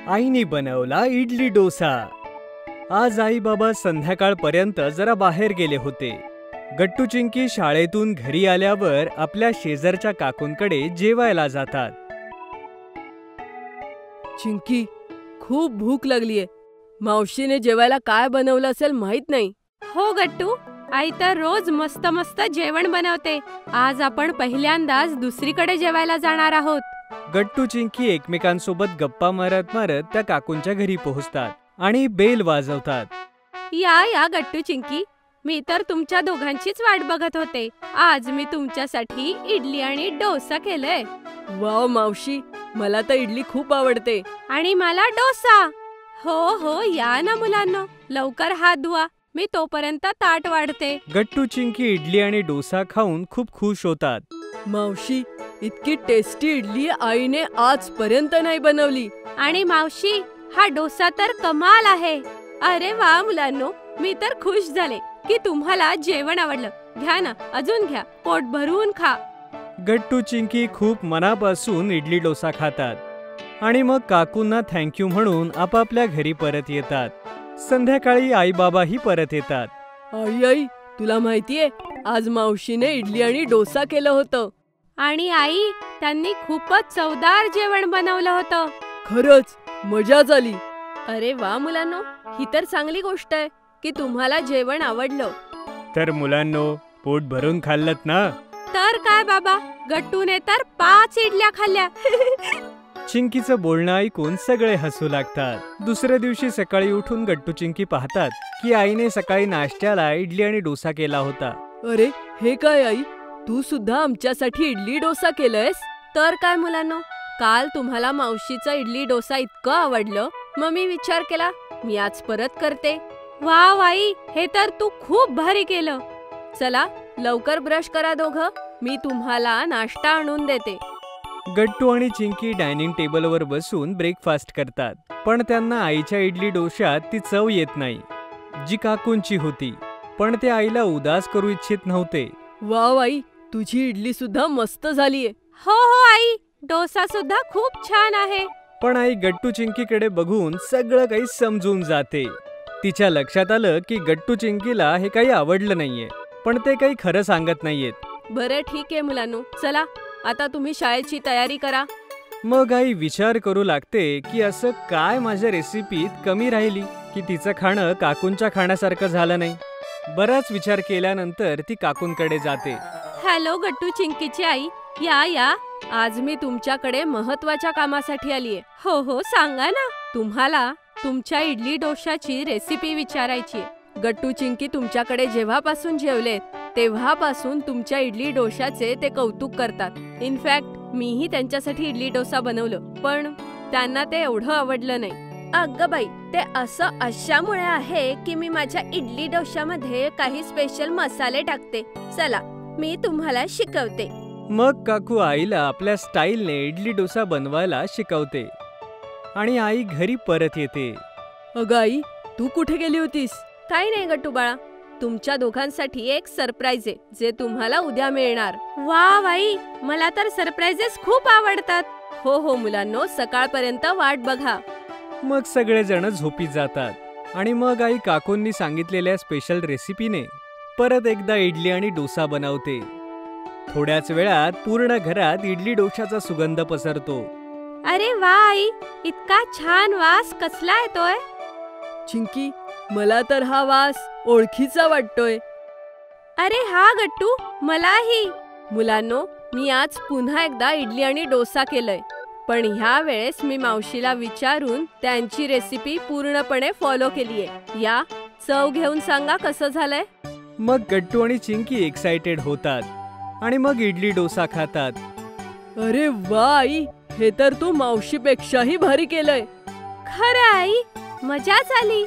आईने बनवला इडली डोसा। आज आई बाबा संध्याकाळपर्यंत जरा बाहेर गेले होते। गट्टू चिंकी शाळेतून घरी आल्यावर आपल्या शेजारच्या काकूंकडे जेवायला जातात। चिंकी, खूप भूक लागलीये। मावशीने जेवायला काय बनवलं असेल माहित नाही। हो गट्टू, आई तर रोज मस्त मस्त जेवण बनवते। आज आपण पहिल्यांदाच दुसरीकडे जेवायला जाणार आहोत। गट्टू चिंकी एकमेकांसोबत गप्पा मारत मारत त्या काकूंच्या घरी पोहोचतात आणि बेल वाजवतात। या गट्टू चिंकी, मी तर तुमच्या दोघांचीच वाट बघत होते। आज मी तुमच्यासाठी इडली आणि डोसा केलंय। वाव मावशी, मला तर इडली खूप आवडते। आणि मला डोसा। हो या ना मुलांनो, लवकर हात धुवा, मी तोपर्यंत ताट वाढते। गट्टू चिंकी इडली आणि डोसा खाऊन खूप खुश होतात। मावशी, इतकी टेस्टी इडली आईने आजपर्यंत नाही बनवली। आणि मावशी, हा डोसा तर कमाल आहे। अरे वा मुलांनो, मी तर खुश झाले की तुम्हाला जेवण आवडलं। घ्या ना, अजून घ्या, पोट भरून खा। गट्टू चिंकी खूप मनापासून इडली डोसा खातात आणि मग काकूंना थँक्यू म्हणून आपापल्या घरी परत येतात। संध्याकाळी आई बाबाही परत येतात। आई, तुला माहितीये, आज मावशीने इडली आणि डोसा केलं होतं। आणि आई, त्यांनी खूपच चवदार जेवण बनवलं होतं। खरंच मजा झाली। अरे वा मुलांनो, ही तर चांगली गोष्ट आहे की तुम्हाला जेवण आवडलं। तर मुलांनो, पोट भरून खाल्लत ना? तर काय बाबा, गट्टूने तर 5 इडल्या खाल्ल्या। चिंकीचं बोलणं ऐकून सगळे हसू लागतात। दुसऱ्या दिवशी सकाळी उठून गट्टू चिंकी पाहतात की आईने सकाळी नाश्त्याला इडली आणि डोसा केला होता। अरे हे काय आई, तू सुद्धा आमच्यासाठी इडली डोसा केलंयस? तर काय मुलांनो, काल तुम्हाला मावशीचं इडली डोसा इतकं आवडलं, मग मी विचार केला मी आज परत करते। वाव आई, हे तर तू खूप भारी केलं। चला लवकर ब्रश करा दोघं, मी तुम्हाला नाश्ता आणून देते। गट्टू आणि चिंकी डायनिंग टेबलवर बसून ब्रेकफास्ट करतात, पण त्यांना आईच्या इडली डोश्यात ती चव येत नाही जी काकूंची होती। पण ते आईला उदास करू इच्छित नव्हते। वाव आई, तुझी इडली सुद्धा मस्त झालीये। हो आई, डोसा सुद्धा खूप छान आहे। पण आई गट्टू चिंकीकडे बघून सगळं काही समजून जाते। तिच्या लक्षात आलं की गट्टू चिंकीला हे काही आवडलं नाहीये, पण ते काही खरं सांगत नाहीयेत। बरं ठीक आहे मुलांनो, चला आता तुम्ही शाळेची तयारी करा। मग आई विचार करू लागते की असं काय माझ्या रेसिपीत कमी राहिली की तिचं खाणं काकूंच्या खाण्यासारखं झालं नाही। बराच विचार केल्यानंतर ती काकूंकडे जाते। हॅलो गट्टू चिंकीची आई, या आज मी तुमच्याकडे महत्वाच्या कामासाठी आलीये। हो सांगा ना, तुम्हाला तुमच्या इडली डोशाची रेसिपी विचारायची। गट्टू चिंकी तुमच्याकडे जेव्हापासून जेवलेत तेव्हापासून तुमच्या इडली डोशाचे ते कौतुक करतात। इनफॅक्ट मीही त्यांच्यासाठी इडली डोसा बनवलं, पण त्यांना ते एवढं आवडलं नाही। अगं बाई, ते असं अशामुळे आहे की मी माझ्या इडली डोशामध्ये काही स्पेशल मसाले टाकते। चला मी तुम्हाला शिकवते। मग काकू आईला आपल्या स्टाईलने इडली डोसा बनवायला शिकवते आणि आई घरी परत येते। अगं आई, तू कुठे गेली होतीस? काही नाही गट्टू बाळा, तुमच्या दोघांसाठी एक सरप्राईज आहे जे तुम्हाला उद्या मिळणार। वा बाई, मला तर सरप्राइजेस खूप आवडतात। हो मुलांनो, सकाळपर्यंत वाट बघा। मग सगळेजण झोपी जातात आणि मग आई काकूंनी सांगितलेल्या स्पेशल रेसिपीने परत एकदा इडली आणि डोसा बनवते। थोड्याच वेळात पूर्ण घरात इडली डोशाचा सुगंध पसरतो। अरे वा आई, इतका छान वास कसला येतोय? चिंकी, मला तर हा वास ओळखीचा वाटतोय। अरे हा गट्टू, मलाही। मुलांनो, मी आज पुन्हा एकदा इडली आणि डोसा केलंय, पण ह्या वेळेस मी मावशीला विचारून त्यांची रेसिपी पूर्णपणे फॉलो केलीये। या चव घेऊन सांगा कसं झालंय। मग गट्टू आणि चिंकी एक्साइटेड होतात आणि मग इडली डोसा खातात। अरे वा आई, हे तर तू मावशीपेक्षाही भारी केलंय। खरं आई, मजाच आली।